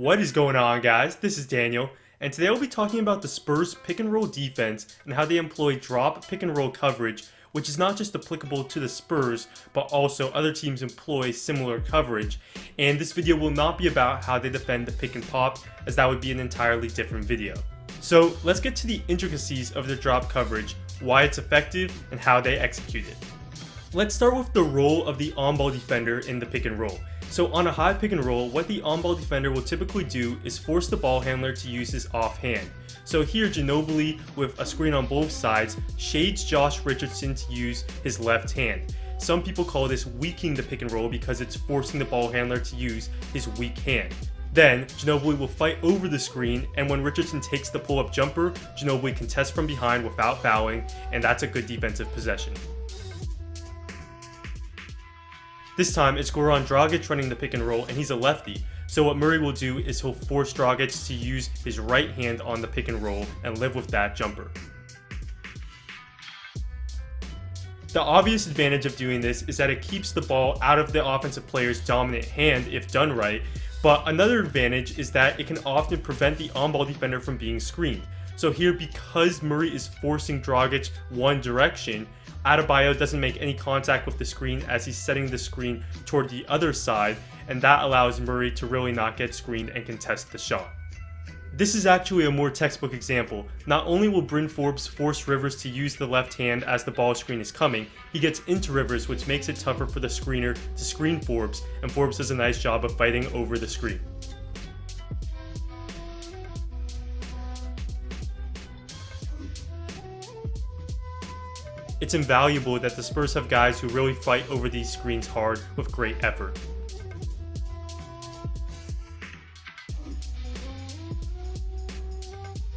What is going on, guys? This is Daniel, and today we'll be talking about the Spurs pick and roll defense and how they employ drop pick and roll coverage, which is not just applicable to the Spurs, but also other teams employ similar coverage. And this video will not be about how they defend the pick and pop, as that would be an entirely different video. So let's get to the intricacies of their drop coverage, why it's effective, and how they execute it. Let's start with the role of the on-ball defender in the pick and roll. So on a high pick and roll, what the on-ball defender will typically do is force the ball handler to use his offhand. So here Ginobili, with a screen on both sides, shades Josh Richardson to use his left hand. Some people call this weakening the pick and roll because it's forcing the ball handler to use his weak hand. Then, Ginobili will fight over the screen, and when Richardson takes the pull-up jumper, Ginobili can test from behind without fouling, and that's a good defensive possession. This time, it's Goran Dragic running the pick and roll, and he's a lefty. So what Murray will do is he'll force Dragic to use his right hand on the pick and roll and live with that jumper. The obvious advantage of doing this is that it keeps the ball out of the offensive player's dominant hand if done right, but another advantage is that it can often prevent the on-ball defender from being screened. So here, because Murray is forcing Dragic one direction, Adebayo doesn't make any contact with the screen as he's setting the screen toward the other side, and that allows Murray to really not get screened and contest the shot. This is actually a more textbook example. Not only will Bryn Forbes force Rivers to use the left hand as the ball screen is coming, he gets into Rivers, which makes it tougher for the screener to screen Forbes, and Forbes does a nice job of fighting over the screen. It's invaluable that the Spurs have guys who really fight over these screens hard with great effort.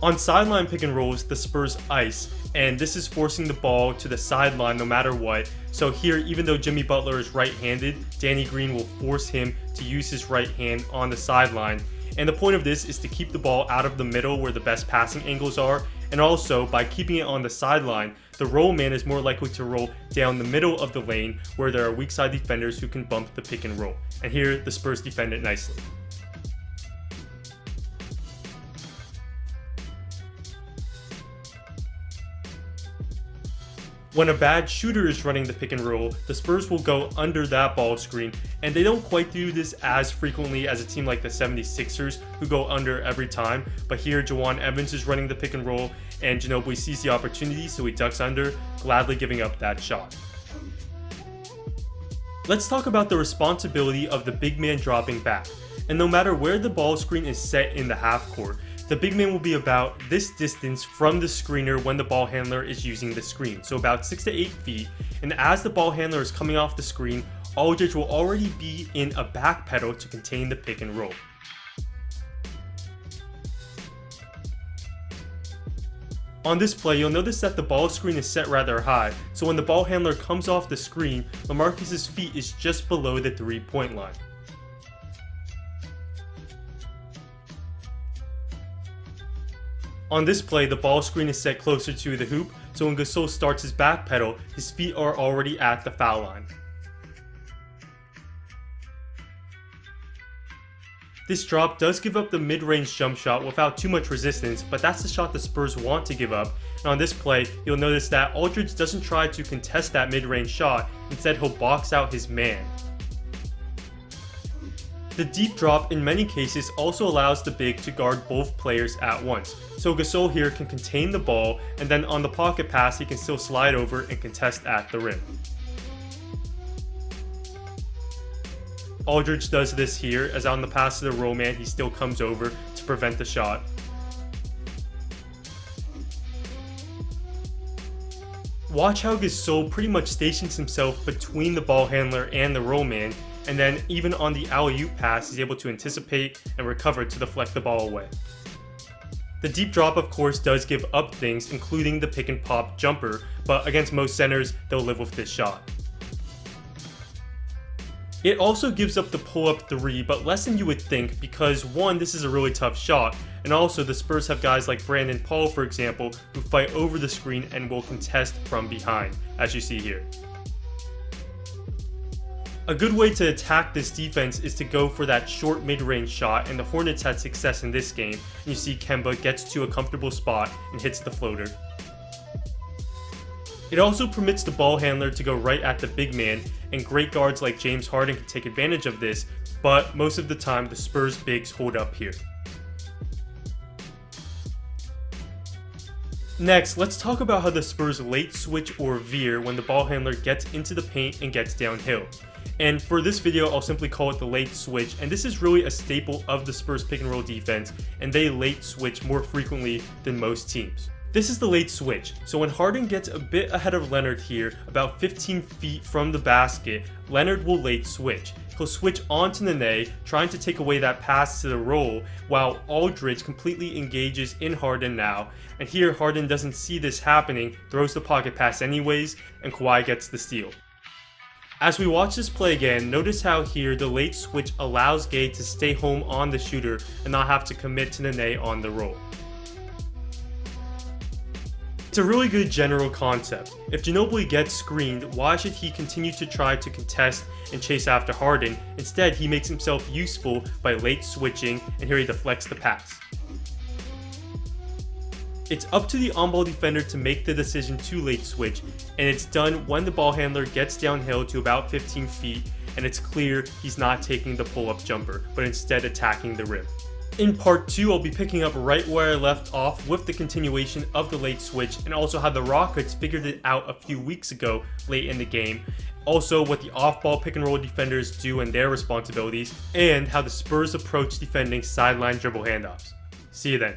On sideline pick and rolls, the Spurs ice, and this is forcing the ball to the sideline no matter what. So here, even though Jimmy Butler is right-handed, Danny Green will force him to use his right hand on the sideline. And the point of this is to keep the ball out of the middle where the best passing angles are, and also by keeping it on the sideline, the roll man is more likely to roll down the middle of the lane where there are weak side defenders who can bump the pick and roll. And here, the Spurs defend it nicely. When a bad shooter is running the pick and roll, the Spurs will go under that ball screen, and they don't quite do this as frequently as a team like the 76ers, who go under every time, but here Jawan Evans is running the pick and roll, and Ginobili sees the opportunity, so he ducks under, gladly giving up that shot. Let's talk about the responsibility of the big man dropping back, and no matter where the ball screen is set in the half court, the big man will be about this distance from the screener when the ball handler is using the screen, so about 6 to 8 feet, and as the ball handler is coming off the screen, Aldridge will already be in a back pedal to contain the pick and roll. On this play, you'll notice that the ball screen is set rather high, so when the ball handler comes off the screen, LaMarcus's feet is just below the 3-point line. On this play, the ball screen is set closer to the hoop, so when Gasol starts his back pedal, his feet are already at the foul line. This drop does give up the mid-range jump shot without too much resistance, but that's the shot the Spurs want to give up. And on this play, you'll notice that Aldridge doesn't try to contest that mid-range shot, instead he'll box out his man. The deep drop in many cases also allows the big to guard both players at once. So Gasol here can contain the ball, and then on the pocket pass he can still slide over and contest at the rim. Aldridge does this here, as on the pass to the roll man he still comes over to prevent the shot. Watch how Gasol pretty much stations himself between the ball handler and the roll man, and then even on the alley-oop pass he's able to anticipate and recover to deflect the ball away. The deep drop of course does give up things, including the pick and pop jumper, but against most centers they'll live with this shot. It also gives up the pull-up 3, but less than you would think because one, this is a really tough shot, and also the Spurs have guys like Brandon Paul, for example, who fight over the screen and will contest from behind, as you see here. A good way to attack this defense is to go for that short mid-range shot, and the Hornets had success in this game. And you see Kemba gets to a comfortable spot and hits the floater. It also permits the ball handler to go right at the big man, and great guards like James Harden can take advantage of this, but most of the time the Spurs bigs hold up here. Next, let's talk about how the Spurs late switch or veer when the ball handler gets into the paint and gets downhill. And for this video, I'll simply call it the late switch, and this is really a staple of the Spurs pick and roll defense, and they late switch more frequently than most teams. This is the late switch, so when Harden gets a bit ahead of Leonard here, about 15 feet from the basket, Leonard will late switch. He'll switch on to Nene, trying to take away that pass to the roll, while Aldridge completely engages in Harden now, and here Harden doesn't see this happening, throws the pocket pass anyways, and Kawhi gets the steal. As we watch this play again, notice how here the late switch allows Gay to stay home on the shooter and not have to commit to Nene on the roll. It's a really good general concept. If Ginobili gets screened, why should he continue to try to contest and chase after Harden? Instead, he makes himself useful by late switching, and here he deflects the pass. It's up to the on-ball defender to make the decision to late switch, and it's done when the ball handler gets downhill to about 15 feet, and it's clear he's not taking the pull-up jumper, but instead attacking the rim. In part 2, I'll be picking up right where I left off with the continuation of the late switch, and also how the Rockets figured it out a few weeks ago late in the game, also what the off-ball pick and roll defenders do and their responsibilities, and how the Spurs approach defending sideline dribble handoffs. See you then.